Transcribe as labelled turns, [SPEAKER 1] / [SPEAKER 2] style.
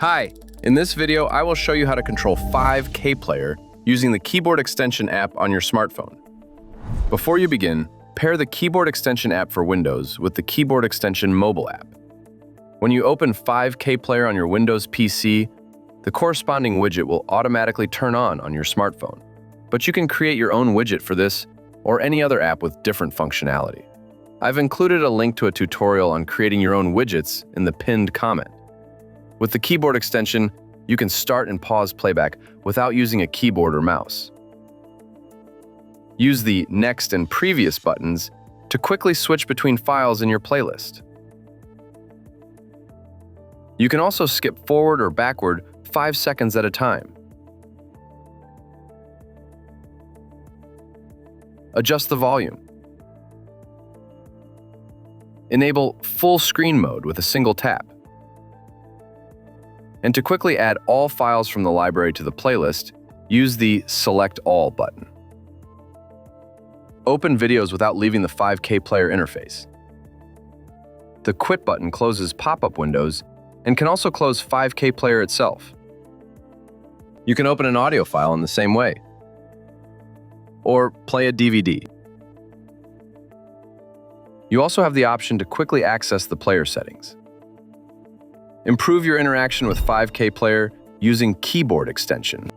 [SPEAKER 1] Hi, in this video, I will show you how to control 5KPlayer using the keyboard extension app on your smartphone. Before you begin, pair the keyboard extension app for Windows with the keyboard extension mobile app. When you open 5KPlayer on your Windows PC, the corresponding widget will automatically turn on your smartphone. But you can create your own widget for this or any other app with different functionality. I've included a link to a tutorial on creating your own widgets in the pinned comment. With the keyboard extension, you can start and pause playback without using a keyboard or mouse. Use the Next and Previous buttons to quickly switch between files in your playlist. You can also skip forward or backward 5 seconds at a time. Adjust the volume. Enable full screen mode with a single tap. And to quickly add all files from the library to the playlist, use the Select All button. Open videos without leaving the 5KPlayer interface. The Quit button closes pop-up windows and can also close 5KPlayer itself. You can open an audio file in the same way, or play a DVD. You also have the option to quickly access the player settings. Improve your interaction with 5KPlayer using keyboard extension.